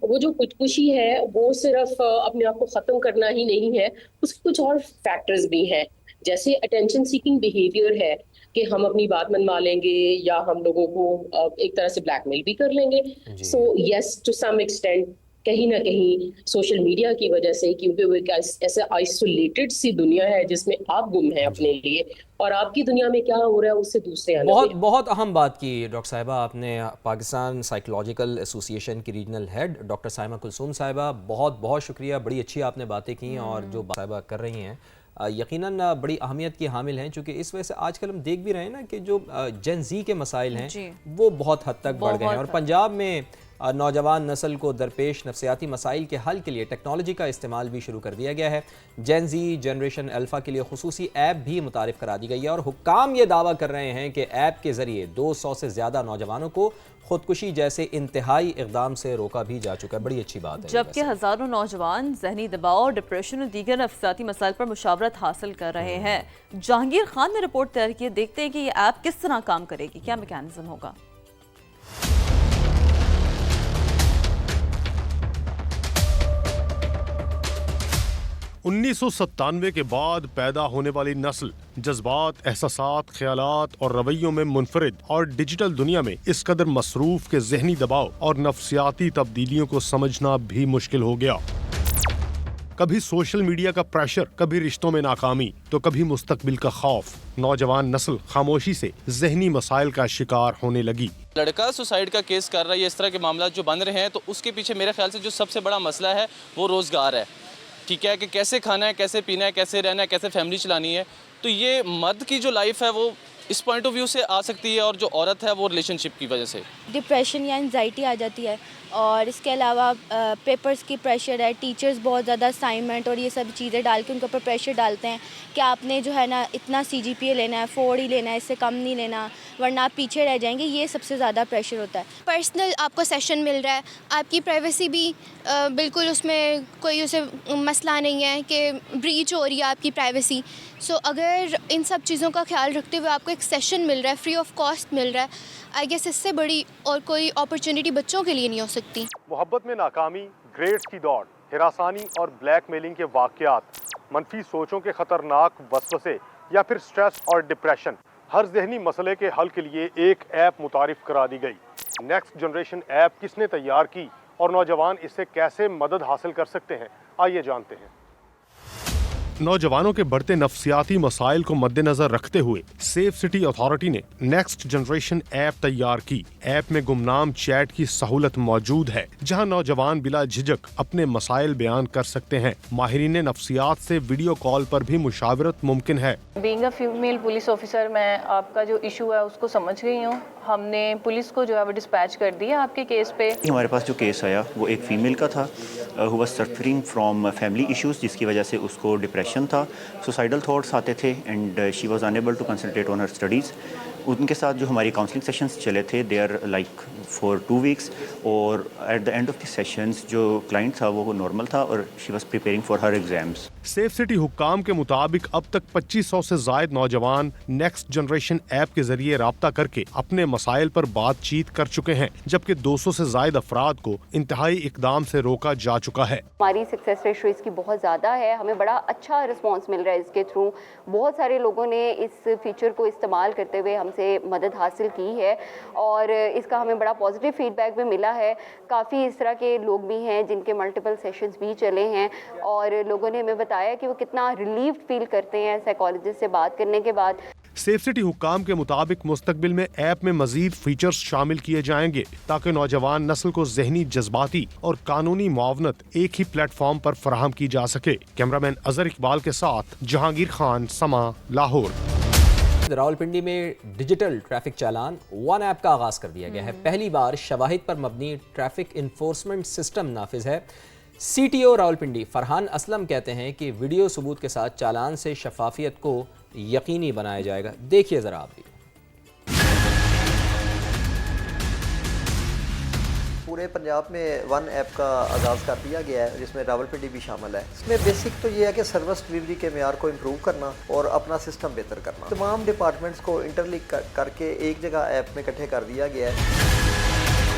وہ جو خودکشی ہے وہ صرف اپنے آپ کو ختم کرنا ہی نہیں ہے، اس کے کچھ اور فیکٹرز بھی ہیں، جیسے اٹینشن سیکنگ بیہیویئر ہے کہ ہم اپنی بات منوا لیں گے یا ہم لوگوں کو ایک طرح سے بلیک میل بھی کر لیں گے. سو یس ٹو سم ایکسٹینٹ کہیں نہ کہیں سوشل میڈیا کی وجہ سے، کیونکہ وہ ایک ایسے آئسولیٹڈ سی دنیا ہے جس میں آپ گم ہیں اپنے لیے، اور آپ کی دنیا میں کیا ہو رہا ہے اس سے دوسرے بہت اہم بات کی ڈاکٹر صاحبہ آپ نے. پاکستان سائیکولوجیکل ایسوسی ایشن کی regional head doctor Saima Kulsoom صاحبہ، بہت شکریہ، بڑی اچھی آپ نے باتیں کی اور جو صاحبہ کر رہی ہیں یقیناً بڑی اہمیت کی حامل ہیں، چونکہ اس وجہ سے آج کل ہم دیکھ بھی رہے ہیں نا کہ جو جن زی کے مسائل ہیں وہ بہت حد تک بڑھ گئے ہیں. اور پنجاب میں نوجوان نسل کو درپیش نفسیاتی مسائل کے حل کے لیے ٹیکنالوجی کا استعمال بھی شروع کر دیا گیا ہے. جین زی جنریشن الفا کے لیے خصوصی ایپ بھی متعارف کرا دی گئی ہے اور حکام یہ دعویٰ کر رہے ہیں کہ ایپ کے ذریعے 200 سے زیادہ نوجوانوں کو خودکشی جیسے انتہائی اقدام سے روکا بھی جا چکا ہے. بڑی اچھی بات ہے. جبکہ ہزاروں نوجوان ذہنی دباؤ، ڈپریشن اور دیگر نفسیاتی مسائل پر مشاورت حاصل کر رہے ہیں. جہانگیر خان نے رپورٹ تیار کی ہے، دیکھتے ہیں کہ یہ ایپ کس طرح کام کرے گی، کیا میکینزم ہوگا. 1997 کے بعد پیدا ہونے والی نسل جذبات، احساسات، خیالات اور رویوں میں منفرد اور ڈیجیٹل دنیا میں اس قدر مصروف کہ ذہنی دباؤ اور نفسیاتی تبدیلیوں کو سمجھنا بھی مشکل ہو گیا. کبھی سوشل میڈیا کا پریشر، کبھی رشتوں میں ناکامی، تو کبھی مستقبل کا خوف. نوجوان نسل خاموشی سے ذہنی مسائل کا شکار ہونے لگی. لڑکا سوسائڈ کا کیس کر رہا ہے، اس طرح کے معاملات جو بن رہے ہیں، تو اس کے پیچھے میرے خیال سے جو سب سے بڑا مسئلہ ہے وہ روزگار ہے. ٹھیک ہے کہ کیسے کھانا ہے، کیسے پینا ہے، کیسے رہنا ہے، کیسے فیملی چلانی ہے. تو یہ مرد کی جو لائف ہے وہ اس پوائنٹ آف ویو سے آ سکتی ہے، اور جو عورت ہے وہ ریلیشن شپ کی وجہ سے ڈپریشن یا انزائٹی آ جاتی ہے. اور اس کے علاوہ پیپرز کی پریشر ہے، ٹیچرز بہت زیادہ اسائنمنٹ اور یہ سب چیزیں ڈال کے ان کے اوپر پریشر ڈالتے ہیں کہ آپ نے جو ہے نا اتنا CGPA لینا ہے، 4 ہی لینا ہے، اس سے کم نہیں لینا ورنہ آپ پیچھے رہ جائیں گے. یہ سب سے زیادہ پریشر ہوتا ہے. پرسنل آپ کو سیشن مل رہا ہے، آپ کی پرائیویسی بھی بالکل اس میں کوئی اسے مسئلہ نہیں ہے کہ بریچ ہو رہی ہے آپ کی پرائیویسی. سو اگر ان سب چیزوں کا خیال رکھتے ہوئے آپ کو ایک سیشن مل رہا ہے، فری آف کاسٹ مل رہا ہے، آئی گیس اس سے بڑی اور کوئی اپرچونٹی بچوں کے لیے نہیں ہو سکتی. محبت میں ناکامی، گریڈز کی دوڑ، ہراسانی اور بلیک میلنگ کے واقعات، منفی سوچوں کے خطرناک وسوسے یا پھر سٹریس اور ڈپریشن، ہر ذہنی مسئلے کے حل کے لیے ایک ایپ متعارف کرا دی گئی. نیکسٹ جنریشن ایپ کس نے تیار کی اور نوجوان اس سے کیسے مدد حاصل کر سکتے ہیں، آئیے جانتے ہیں. نوجوانوں کے بڑھتے نفسیاتی مسائل کو مد نظر رکھتے ہوئے سیف سٹی اتھارٹی نے نیکسٹ جنریشن ایپ تیار کی. ایپ میں گمنام چیٹ کی سہولت موجود ہے جہاں نوجوان بلا جھجک اپنے مسائل بیان کر سکتے ہیں. ماہرین نفسیات سے ویڈیو کال پر بھی مشاورت ممکن ہے. Being a female police officer, میں آپ کا جو ایشو ہے اس کو سمجھ گئی ہوں ہم نے پولیس کو جو ہے وہ ڈسپیچ کر دیا آپ کے کیس پہ. ہمارے پاس جو کیس آیا وہ ایک فیمیل کا تھا who was suffering from family issues جس کی وجہ سے اس کو ڈپریشن تھا, suicidal thoughts آتے تھے and she was unable to concentrate on her studies. ان کے ساتھ جو ہماری کاؤنسلنگ سیشنز چلے تھے they are like for 2 weeks اور at the end of the sessions جو کلائنٹ تھا وہ نارمل تھا اور she was preparing for her exams. Safe city حکام کے مطابق اب تک 2500 سے زائد نوجوان نیکسٹ جنریشن ایپ کے ذریعے رابطہ کر کے اپنے مسائل پر بات چیت کر چکے ہیں, جبکہ 200 سے زائد افراد کو انتہائی اقدام سے روکا جا چکا ہے. ہماری سکسیس ریشو اس کی بہت زیادہ ہے, ہمیں بڑا اچھا رسپانس مل رہا ہے اس کے تھرو. بہت سارے لوگوں نے اس فیچر کو استعمال کرتے ہوئے ہم سے مدد حاصل کی ہے اور اس کا ہمیں بڑا پازیٹیو فیڈ بیک بھی ملا ہے. کافی اس طرح کے لوگ بھی ہیں جن کے ملٹیپل سیشنز بھی چلے ہیں اور لوگوں نے ہمیں بتایا کہ وہ کتنا ریلیفڈ فیل کرتے ہیں سائیکالوجسٹ سے بات کرنے کے بعد. سیف سٹی حکام کے مطابق مستقبل میں ایپ میں مزید فیچرز شامل کیے جائیں گے تاکہ نوجوان نسل کو ذہنی, جذباتی اور قانونی معاونت ایک ہی پلیٹ فارم پر فراہم کی جا سکے. کیمرامین اظہر اقبال کے ساتھ جہانگیر خان, سما, لاہور. راولپنڈی میں ڈیجیٹل ٹریفک چالان 1 ایپ کا آغاز کر دیا گیا ہے. پہلی بار شواہد پر مبنی ٹریفک انفورسمنٹ سسٹم نافذ ہے. C T O Rawalpindi Farhan Aslam کہتے ہیں کہ ویڈیو ثبوت کے ساتھ چالان سے شفافیت کو یقینی بنایا جائے گا. دیکھیے ذرا آپ بھی. پورے پنجاب میں 1 ایپ کا آغاز کر دیا گیا ہے جس میں راولپنڈی بھی شامل ہے. اس میں بیسک تو یہ ہے کہ سروس ڈلیوری کے معیار کو امپروو کرنا اور اپنا سسٹم بہتر کرنا. تمام ڈپارٹمنٹس کو انٹرلنک کر کے ایک جگہ ایپ میں اکٹھے کر دیا گیا ہے.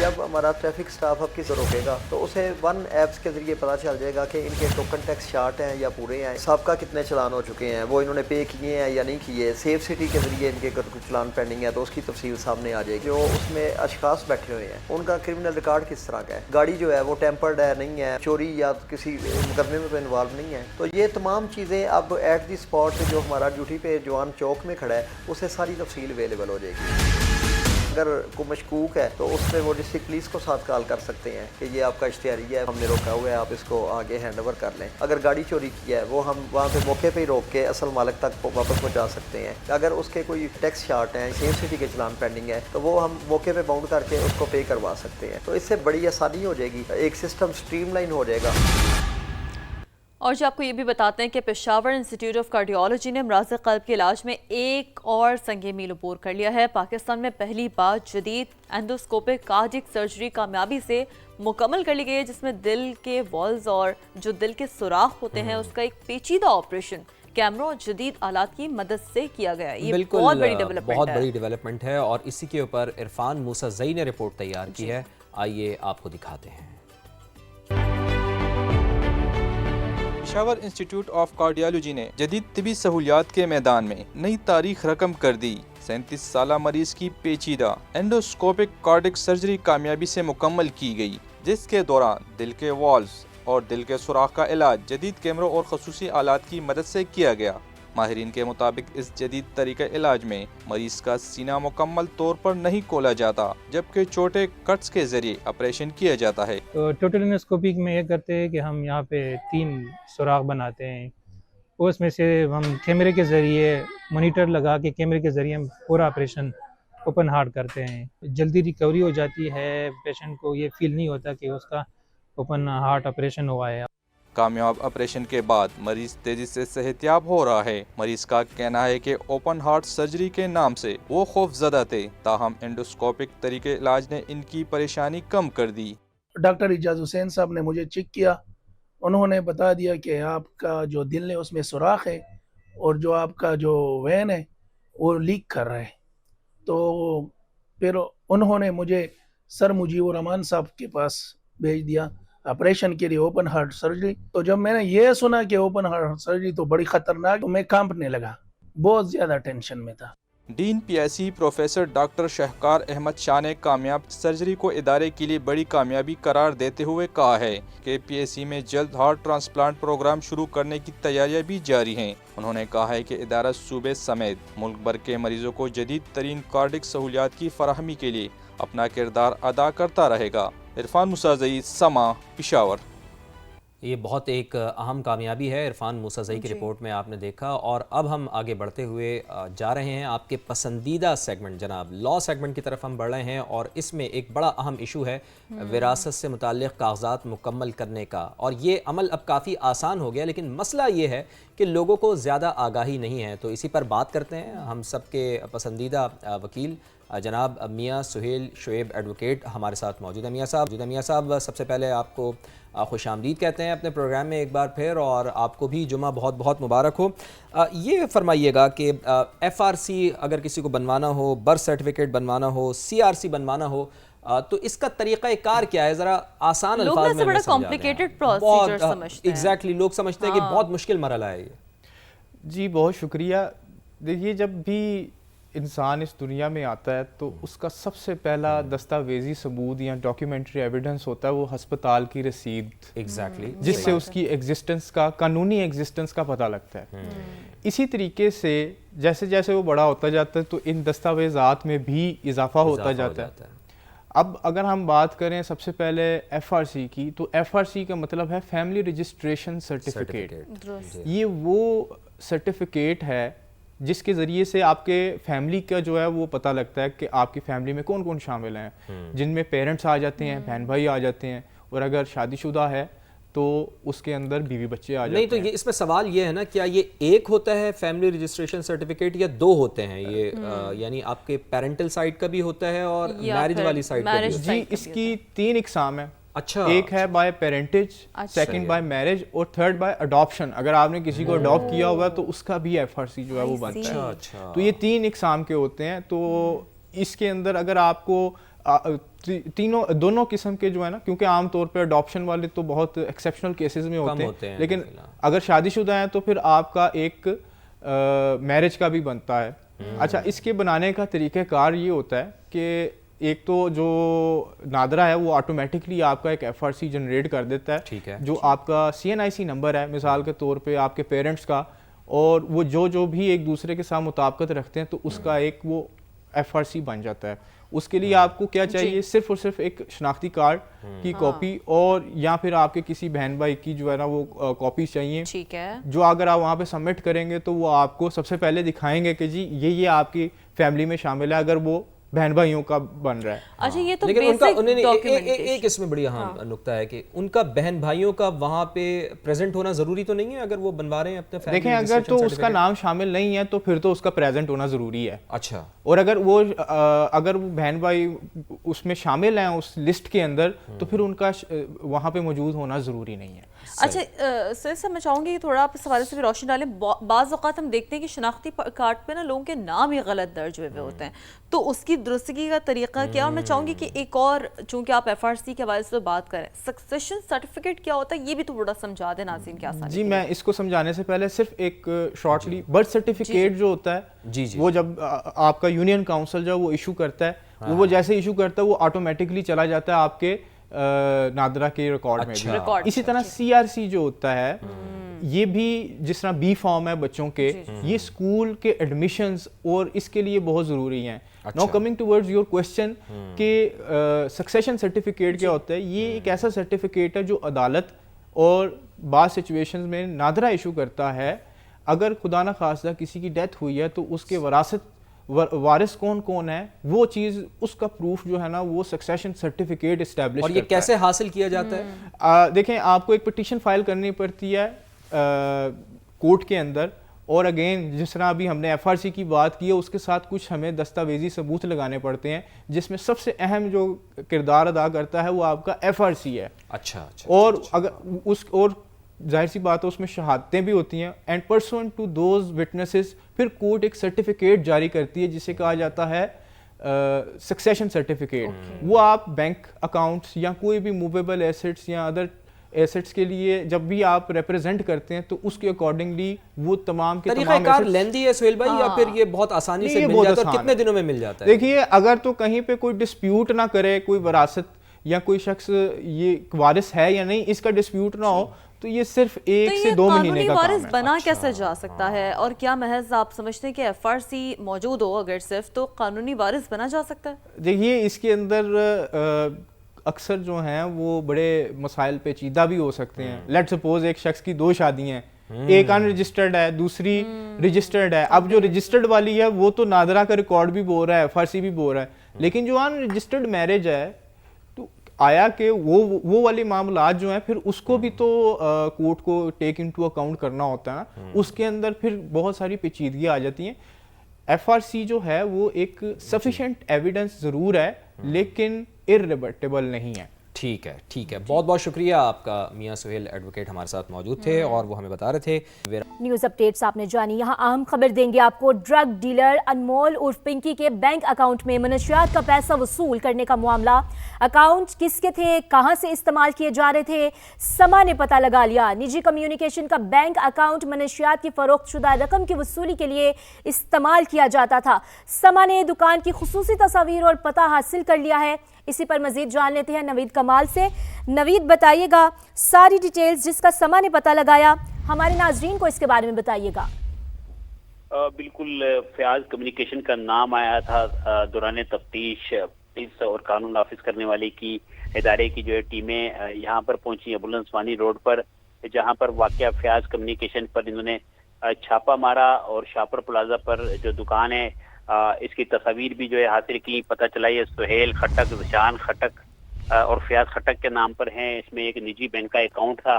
جب ہمارا ٹریفک سٹاف اب کسی روکے گا تو اسے 1 ایپس کے ذریعے پتہ چل جائے گا کہ ان کے ٹوکن ٹیکس شارٹ ہیں یا پورے ہیں, سابقہ کتنے چلان ہو چکے ہیں, وہ انہوں نے پے کیے ہیں یا نہیں کیے. سیف سٹی کے ذریعے ان کے اگر کچھ چلان پینڈنگ ہے تو اس کی تفصیل سامنے آ جائے گی. جو اس میں اشخاص بیٹھے ہوئے ہیں ان کا کرمنل ریکارڈ کس طرح کا ہے, گاڑی جو ہے وہ ٹیمپرڈ ہے نہیں ہے, چوری یا کسی مقدمے میں تو انوالو نہیں ہے. تو یہ تمام چیزیں اب ایٹ دی اسپاٹ جو ہمارا ڈیوٹی پہ جوان چوک میں کھڑا ہے اسے ساری تفصیل اویلیبل ہو جائے گی. اگر کوئی مشکوک ہے تو اس میں وہ ڈسٹرکٹ پولیس کو ساتھ کال کر سکتے ہیں کہ یہ آپ کا اشتہاری ہے, ہم نے روکا ہوا ہے, آپ اس کو آگے ہینڈ اوور کر لیں. اگر گاڑی چوری کی ہے وہ ہم وہاں پہ موقع پہ ہی روک کے اصل مالک تک واپس پہنچا سکتے ہیں. اگر اس کے کوئی ٹیکس شارٹ ہیں, سیف سٹی کے چلان پینڈنگ ہے تو وہ ہم موقع پہ باؤنڈ کر کے اس کو پے کروا سکتے ہیں. تو اس سے بڑی آسانی ہو جائے گی, ایک سسٹم اسٹریم لائن ہو جائے گا. اور جو آپ کو یہ بھی بتاتے ہیں کہ پشاور انسٹیٹیوٹ آف کارڈیولوجی نے امراض قلب کے علاج میں ایک اور سنگ میل عبور کر لیا ہے. پاکستان میں پہلی بار جدید اینڈوسکوپک کارڈیک سرجری کامیابی سے مکمل کر لی گئی ہے جس میں دل کے والز اور جو دل کے سوراخ ہوتے ہیں اس کا ایک پیچیدہ آپریشن کیمروں اور جدید آلات کی مدد سے کیا گیا. یہ بہت بڑی ڈیولپمنٹ ہے اور اسی کے اوپر عرفان موسیٰ زئی نے رپورٹ تیار کی ہے. آئیے آپ کو دکھاتے ہیں. پشاور انسٹیٹیوٹ آف کارڈیالوجی نے جدید طبی سہولیات کے میدان میں نئی تاریخ رقم کر دی. 37 سالہ مریض کی پیچیدہ اینڈوسکوپک کارڈک سرجری کامیابی سے مکمل کی گئی جس کے دوران دل کے والز اور دل کے سوراخ کا علاج جدید کیمروں اور خصوصی آلات کی مدد سے کیا گیا. ماہرین کے مطابق اس جدید طریقہ علاج میں مریض کا سینہ مکمل طور پر نہیں کھولا جاتا جبکہ چھوٹے کٹس کے ذریعے آپریشن کیا جاتا ہے. تو ٹوٹل انڈوسکوپی میں یہ کرتے ہیں کہ ہم یہاں پہ 3 سوراخ بناتے ہیں, اس میں سے ہم کیمرے کے ذریعے مانیٹر لگا کے کیمرے کے ذریعے ہم پورا آپریشن اوپن ہارٹ کرتے ہیں. جلدی ریکوری ہو جاتی ہے, پیشنٹ کو یہ فیل نہیں ہوتا کہ اس کا اوپن ہارٹ آپریشن ہوا ہے. کامیاب آپریشن کے بعد مریض تیزی سے صحت یاب ہو رہا ہے. مریض کا کہنا ہے کہ اوپن ہارٹ سرجری کے نام سے وہ خوف زدہ تھے, تاہم انڈوسکوپک طریقے علاج نے ان کی پریشانی کم کر دی. ڈاکٹر اعجاز حسین صاحب نے مجھے چیک کیا, انہوں نے بتا دیا کہ آپ کا جو دل ہے اس میں سوراخ ہے اور جو آپ کا جو وین ہے وہ لیک کر رہا ہے. تو پھر انہوں نے مجھے سر مجیب الرحمان صاحب کے پاس بھیج دیا آپریشن کے لیے, اوپن ہارٹ سرجری. تو جب میں نے یہ سنا کہ اوپن ہارٹ سرجری تو بڑی خطرناک, تو میں کانپنے لگا, بہت زیادہ ٹینشن میں تھا. Dean P S C professor doctor Shahkar Ahmad Shah نے کامیاب سرجری کو ادارے کے لیے بڑی کامیابی قرار دیتے ہوئے کہا ہے کہ پی ایس سی میں جلد ہارٹ ٹرانسپلانٹ پروگرام شروع کرنے کی تیاریاں بھی جاری ہیں. انہوں نے کہا ہے کہ ادارہ صوبے سمیت ملک بھر کے مریضوں کو جدید ترین کارڈک سہولیات کی فراہمی کے لیے اپنا کردار ادا کرتا رہے گا. عرفان موسیٰ زئی, سما, پشاور. یہ بہت ایک اہم کامیابی ہے عرفان موسیٰ کی رپورٹ میں آپ نے دیکھا. اور اب ہم آگے بڑھتے ہوئے جا رہے ہیں آپ کے پسندیدہ سیگمنٹ جناب لا سیگمنٹ کی طرف ہم بڑھ رہے ہیں, اور اس میں ایک بڑا اہم ایشو ہے وراثت سے متعلق کاغذات مکمل کرنے کا. اور یہ عمل اب کافی آسان ہو گیا, لیکن مسئلہ یہ ہے کہ لوگوں کو زیادہ آگاہی نہیں ہے. تو اسی پر بات کرتے ہیں ہم سب کے پسندیدہ وکیل جناب میاں سہیل شعیب ایڈوکیٹ ہمارے ساتھ موجود ہیں. میاں صاحب سب سے پہلے آپ کو خوش آمدید کہتے ہیں اپنے پروگرام میں ایک بار پھر, اور آپ کو بھی جمعہ بہت بہت مبارک ہو. یہ فرمائیے گا کہ ایف آر سی اگر کسی کو بنوانا ہو, برتھ سرٹیفکیٹ بنوانا ہو, سی آر سی بنوانا ہو, تو اس کا طریقہ کار کیا ہے؟ ذرا آسان الفاظ میں بڑا کمپلیکیٹڈ پروسیجر سمجھتے ہیں. ایگزیکٹلی لوگ یہ کہ بہت مشکل مرحلہ ہے یہ. جی بہت شکریہ. دیکھیے جب بھی انسان اس دنیا میں آتا ہے تو اس کا سب سے پہلا دستاویزی ثبوت یا ڈاکیومنٹری ایویڈنس ہوتا ہے وہ ہسپتال کی رسید, جس سے اس کی ایگزسٹنس کا, قانونی ایگزسٹنس کا پتہ لگتا ہے. اسی طریقے سے جیسے جیسے وہ بڑا ہوتا جاتا ہے تو ان دستاویزات میں بھی اضافہ ہوتا جاتا ہے. اب اگر ہم بات کریں سب سے پہلے ایف آر سی کی, تو ایف آر سی کا مطلب ہے فیملی رجسٹریشن سرٹیفکیٹ. یہ وہ سرٹیفکیٹ ہے جس کے ذریعے سے آپ کے فیملی کا جو ہے وہ پتہ لگتا ہے کہ آپ کی فیملی میں کون کون شامل ہیں, جن میں پیرنٹس آ جاتے ہیں, بہن بھائی آ جاتے ہیں, اور اگر شادی شدہ ہے تو اس کے اندر بیوی بچے آ جاتے ہیں. نہیں تو یہ اس میں سوال یہ ہے نا, کیا یہ ایک ہوتا ہے فیملی رجسٹریشن سرٹیفکیٹ یا دو ہوتے ہیں یہ؟ یعنی آپ کے پیرنٹل سائڈ کا بھی ہوتا ہے اور میرج والی سائڈ کا بھی؟ جی اس کی 3 اقسام ہیں. اچھا, ایک ہے بائی پیرنٹیج, سیکنڈ بائی میرج, اور تھرڈ بائی اڈاپشن. اگر آپ نے کسی کو اڈاپٹ کیا ہوا ہے تو اس کا بھی ایف آر سی جو ہے وہ بنتا ہے. تو یہ 3 اقسام کے ہوتے ہیں. تو اس کے اندر اگر آپ کو دونوں قسم کے جو ہے نا, کیونکہ عام طور پہ اڈاپشن والے تو بہت ایکسیپشنل کیسز میں ہوتے ہیں, لیکن اگر شادی شدہ ہیں تو پھر آپ کا ایک میرج کا بھی بنتا ہے. اچھا, اس کے بنانے کا طریقہ کار یہ ہوتا ہے کہ ایک تو جو نادرا ہے وہ آٹومیٹکلی آپ کا ایک ایف آر سی جنریٹ کر دیتا ہے, جو آپ کا سی این آئی سی نمبر ہے مثال کے طور پہ آپ کے پیرنٹس کا, اور وہ جو بھی ایک دوسرے کے ساتھ مطابقت رکھتے ہیں تو اس کا ایک وہ ایف آر سی بن جاتا ہے. اس کے لیے آپ کو کیا چاہیے, صرف اور صرف ایک شناختی کارڈ کی کاپی, اور یا پھر آپ کے کسی بہن بھائی کی جو ہے نا وہ کاپیز چاہیے, جو اگر آپ وہاں پہ سبمٹ کریں گے تو وہ آپ کو سب سے پہلے دکھائیں گے کہ جی یہ آپ کی فیملی میں شامل ہے, اگر وہ بہن بھائیوں کا بن رہا ہے. اچھا, یہ تو ایک اس میں بڑی اہم نقطہ ہے کہ ان کا بہن بھائیوں کا وہاں پہ پریزنٹ ہونا ضروری تو نہیں ہے اگر وہ بنوا رہے ہیں اپنے فیملی. دیکھیں اگر تو اس کا نام شامل نہیں ہے تو پھر تو اس کا پریزنٹ ہونا ضروری ہے. اچھا, اور اگر وہ بہن بھائی اس میں شامل ہیں اس لسٹ کے اندر تو پھر ان کا وہاں پہ موجود ہونا ضروری نہیں ہے. اچھا سر, میں چاہوں گی تھوڑا آپ اس حوالے سے بھی روشنی ڈالیں. بعض اوقات ہم دیکھتے ہیں کہ شناختی کارڈ پہ نا لوگوں کے نام ہی غلط درج ہوئے ہوتے ہیں, تو اس کی درستگی کا طریقہ کیا؟ اور میں چاہوں گی کہ ایک اور, چونکہ آپ ایف آر سی کے حوالے سے بات کریں, سکسیشن سرٹیفکیٹ کیا ہوتا ہے یہ بھی تو تھوڑا سمجھا دیں ناظرین کے آسانی. جی میں اس کو سمجھانے سے پہلے صرف ایک شارٹلی, برتھ سرٹیفکیٹ جو ہوتا ہے وہ جب آپ کا یونین کاؤنسل جو وہ ایشو کرتا ہے, وہ جیسے ایشو کرتا ہے وہ آٹومیٹکلی چلا جاتا ہے آپ کے نادرا کے ریکارڈ میں بھی. اسی طرح سی آر سی جو ہوتا ہے یہ بھی جس طرح بی فارم ہے بچوں کے, یہ اسکول کے ایڈمیشنز اور اس کے لیے بہت ضروری ہیں. Now coming towards your question کہ سکسیشن سرٹیفکیٹ کیا ہوتا ہے, یہ ایک ایسا سرٹیفکیٹ ہے جو عدالت اور بعض سچویشنز میں نادرا ایشو کرتا ہے. اگر خدا نہ خواستہ کسی کی ڈیتھ ہوئی ہے تو اس کے وارث کون کون ہے, وہ چیز اس کا پروف جو ہے نا وہ سکسیشن سرٹیفکیٹ اسٹیبلش اور یہ کیسے حاصل کیا جاتا ہے؟ دیکھیں آپ کو ایک پٹیشن فائل کرنی پڑتی ہے کورٹ کے اندر, اور اگین جس طرح ابھی ہم نے ایف آر سی کی بات کی ہے اس کے ساتھ کچھ ہمیں دستاویزی ثبوت لگانے پڑتے ہیں, جس میں سب سے اہم جو کردار ادا کرتا ہے وہ آپ کا ایف آر سی ہے. اچھا, اور اگر اس اور ظاہر سی بات ہے اس میں شہادتیں بھی ہوتی ہیں, اینڈ پرسوئنٹ ٹو دوز وٹنسز پھر کورٹ ایک سرٹیفکیٹ جاری کرتی ہے جسے کہا جاتا ہے سکسیشن سرٹیفکیٹ. وہ آپ بینک اکاؤنٹس یا کوئی بھی موویبل ایسٹس یا ادر ایسٹس کے لیے جب بھی آپ ریپرزینٹ کرتے ہیں تو اس کے اکارڈنگلی وہ تمام کے طریقہ کار لیندی ہے سہیل بھائی, یا پھر یہ بہت آسانی سے مل جاتا ہے اور کتنے دنوں میں مل جاتا ہے؟ دیکھیے اگر تو کہیں پہ کوئی ڈسپیوٹ نہ کرے, کوئی وراثت یا کوئی شخص یہ وارث ہے یا نہیں اس کا ڈسپیوٹ نہ ہو, تو یہ صرف 1 سے 2 مہینے کا کام ہے. وارث بنا کیسے جا سکتا ہے, اور کیا محض آپ سمجھتے ہیں کہ ایف آر سی موجود ہو اگر صرف تو قانونی وارث بنا جا سکتا ہے؟ دیکھیے اس کے اندر اکثر جو ہیں وہ بڑے مسائل پیچیدہ بھی ہو سکتے ہیں. لیٹ سپوز ایک شخص کی 2 شادیاں ہیں, ایک ان رجسٹرڈ ہے, دوسری رجسٹرڈ ہے. اب جو رجسٹرڈ والی ہے وہ تو نادرہ کا ریکارڈ بھی بول رہا ہے, FRC بھی بول رہا ہے, لیکن جو ان رجسٹرڈ میرج ہے تو آیا کہ وہ والی معاملات جو ہیں پھر اس کو بھی تو کورٹ کو ٹیک انٹو اکاؤنٹ کرنا ہوتا ہے. اس کے اندر پھر بہت ساری پیچیدگیاں آ جاتی ہیں. FRC جو ہے وہ ایک سفیشینٹ ایویڈنس ضرور ہے لیکن irrebuttable نہیں ہے. ٹھیک ہے, بہت بہت شکریہ آپ کا میاں سہیل ایڈوکیٹ ہمارے ساتھ موجود تھے اور وہ ہمیں بتا رہے تھے. نیوز اپڈیٹس آپ نے جانی. یہاں اہم خبر دیں گے آپ کو. ڈرگ ڈیلر انمول عرف پنکی کے بینک اکاؤنٹ میں منشیات کا پیسہ وصول کرنے کا معاملہ. اکاؤنٹ کس کے تھے, کہاں سے استعمال کیے جا رہے تھے, سما نے پتہ لگا لیا. نجی کمیونیکیشن کا بینک اکاؤنٹ منشیات کی فروخت شدہ رقم کی وصولی کے لیے استعمال کیا جاتا تھا. سما نے دکان کی خصوصی تصاویر اور پتہ حاصل کر لیا ہے. اسی پر مزید جان لیتے ہیں نوید کمال سے. نوید بتائیے گا ساری ڈیٹیلز جس کا سما نے پتہ لگایا, ہمارے ناظرین کو اس کے بارے میں بتائیے گا. بالکل, فیاض کمیونیکیشن کا نام آیا تھا دوران تفتیش. پولیس اور قانون نافذ کرنے والے کی ادارے کی جو ہے ٹیمیں یہاں پر پہنچی ابوالانصوانی روڈ پر, جہاں پر واقعہ فیاض کمیونیکیشن پر انہوں نے چھاپا مارا اور شاپر پلازا پر جو دکان ہے اس کی تصاویر بھی جو ہے حاصل کی. پتہ چلا یہ سہیل خٹک, ذیشان خٹک اور فیاض خٹک کے نام پر ہیں. اس میں ایک نجی بینک کا اکاؤنٹ تھا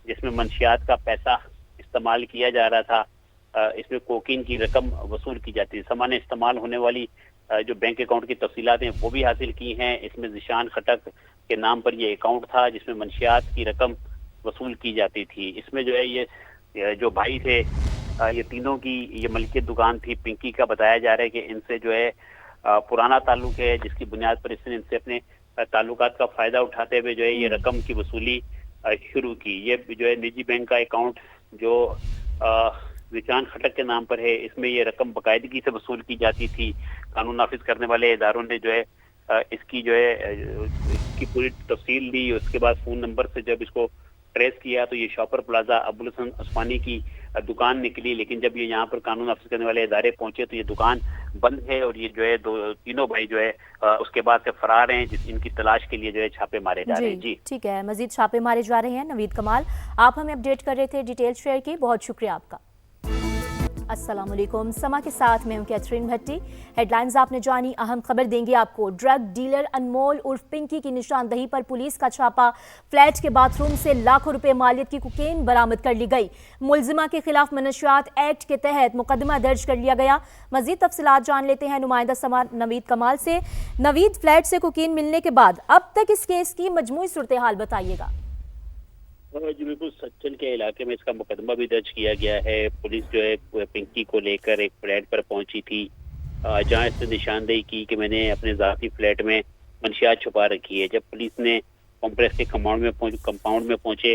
جس میں منشیات کا پیسہ استعمال کیا جا رہا تھا. اس میں کوکین کی رقم وصول کی جاتی ہے. سما نے استعمال ہونے والی جو بینک اکاؤنٹ کی تفصیلات ہیں وہ بھی حاصل کی ہیں. اس میں ذیشان خٹک کے نام پر یہ اکاؤنٹ تھا جس میں منشیات کی رقم وصول کی جاتی تھی. اس میں جو ہے یہ جو بھائی تھے یہ تینوں کی یہ ملکیت دکان تھی پنکی کا. بتایا جا رہا ہے کہ ان سے جو ہے پرانا تعلق ہے جس کی بنیاد پر اس نے ان سے اپنے تعلقات کا فائدہ اٹھاتے ہوئے جو ہے یہ رقم کی وصولی شروع کی. یہ جو ہے نجی بینک کا اکاؤنٹ جو ذیشان خٹک کے نام پر ہے اس میں یہ رقم باقاعدگی سے وصول کی جاتی تھی. قانون نافذ کرنے والے اداروں نے جو ہے اس کی جو ہے اس کی پوری تفصیل دی. اس کے بعد فون نمبر سے جب اس کو ٹریس کیا تو یہ شاپر پلازا ابوالانصوانی کی دکان نکلی. لیکن جب یہ یہاں پر قانون نافذ کرنے والے ادارے پہنچے تو یہ دکان بند ہے اور یہ جو ہے تینوں بھائی جو ہے اس کے بعد سے فرار ہیں جس ان کی تلاش کے لیے جو ہے چھاپے مارے جا رہے ہیں. جی ٹھیک ہے, مزید چھاپے مارے جا رہے ہیں. نوید کمال آپ ہمیں اپڈیٹ کر رہے تھے, ڈیٹیل شیئر کی, بہت شکریہ آپ کا. السلام علیکم, سما کے ساتھ میں ہوں کیتھرین بھٹی. ہیڈ لائنز آپ نے جانی. اہم خبر دیں گے آپ کو. ڈرگ ڈیلر انمول عرف پنکی کی نشاندہی پر پولیس کا چھاپا. فلیٹ کے باتھ روم سے لاکھوں روپے مالیت کی کوکین برآمد کر لی گئی. ملزمہ کے خلاف منشیات ایکٹ کے تحت مقدمہ درج کر لیا گیا. مزید تفصیلات جان لیتے ہیں نمائندہ سما نوید کمال سے. نوید, فلیٹ سے کوکین ملنے کے بعد اب تک اس کیس کی مجموعی صورتحال بتائیے گا. جی بالکل, سچن کے علاقے میں اس کا مقدمہ بھی درج کیا گیا ہے. پولیس جو ہے پنکی کو لے کر ایک فلیٹ پر پہنچی تھی جہاں اس نے نشاندہی کی کہ میں نے اپنے ذاتی فلیٹ میں منشیات چھپا رکھی ہے. جب پولیس نے کمپلیکس کے کمپاؤنڈ میں پہنچے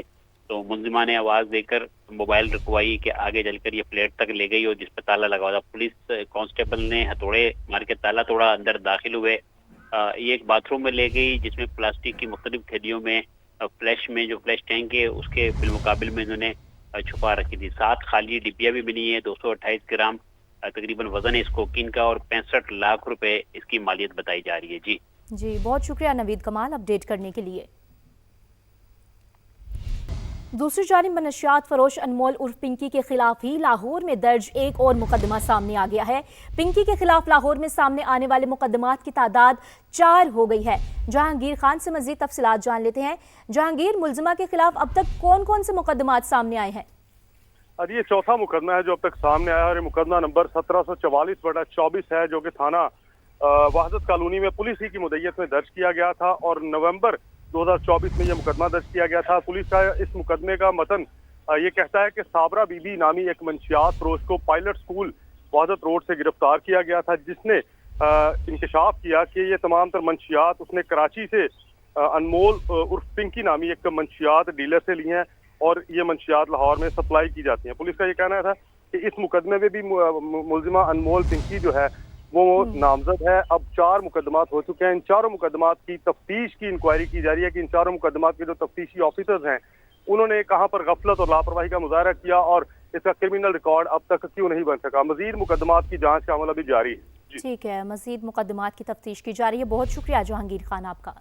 تو ملزمہ نے آواز دے کر موبائل رکوائی کہ آگے چل کر یہ فلیٹ تک لے گئی اور جس پہ تالا لگا ہوا تھا. پولیس کانسٹیبل نے ہتھوڑے مار کے تالا توڑا, اندر داخل ہوئے. یہ ایک باتھ روم میں لے گئی جس میں پلاسٹک کی مختلف تھیلیوں میں فلیش میں جو فلیش ٹینک ہے اس کے بالمقابل میں انہوں نے چھپا رکھی تھی. 7 خالی ڈبیاں بھی ملی ہیں. 228 گرام تقریباً وزن ہے اس کوکین کا اور 65 لاکھ روپے اس کی مالیت بتائی جا رہی ہے. جی بہت شکریہ نوید کمال اپڈیٹ کرنے کے لیے. دوسری جانب منشیات فروش انمول عرف پنکی کے خلاف ہی لاہور میں درج ایک اور مقدمہ سامنے آ گیا ہے. پنکی کے خلاف لاہور میں سامنے آنے والے مقدمات کی تعداد 4 ہو گئی ہے. جہانگیر خان سے مزید تفصیلات جان لیتے ہیں. جہانگیر, ملزمہ کے خلاف اب تک کون کون سے مقدمات سامنے آئے ہیں؟ یہ چوتھا مقدمہ ہے جو اب تک سامنے آیا ہے اور یہ مقدمہ نمبر 1744/24 ہے جو کہ تھانہ وحدت کالونی میں پولیس ہی کی مدعیت میں درج کیا گیا تھا اور نومبر 2024 میں یہ مقدمہ درج کیا گیا تھا. پولیس کا اس مقدمے کا متن یہ کہتا ہے کہ صابرہ بی بی نامی ایک منشیات فروش کو پائلٹ سکول وحدت روڈ سے گرفتار کیا گیا تھا جس نے انکشاف کیا کہ یہ تمام تر منشیات اس نے کراچی سے انمول عرف پنکی نامی ایک منشیات ڈیلر سے لی ہیں اور یہ منشیات لاہور میں سپلائی کی جاتی ہیں. پولیس کا یہ کہنا تھا کہ اس مقدمے میں بھی ملزمہ انمول پنکی جو ہے وہ نامزد ہے. اب 4 مقدمات ہو چکے ہیں. ان 4 مقدمات کی تفتیش کی انکوائری کی جا رہی ہے کہ ان 4 مقدمات کے جو تفتیشی آفیسرز ہیں انہوں نے کہاں پر غفلت اور لاپرواہی کا مظاہرہ کیا اور اس کا کرمنل ریکارڈ اب تک کیوں نہیں بن سکا. مزید مقدمات کی جانچ کا عمل ابھی جاری ہے. ٹھیک ہے, مزید مقدمات کی تفتیش کی جا رہی ہے. بہت شکریہ جہانگیر خان آپ کا.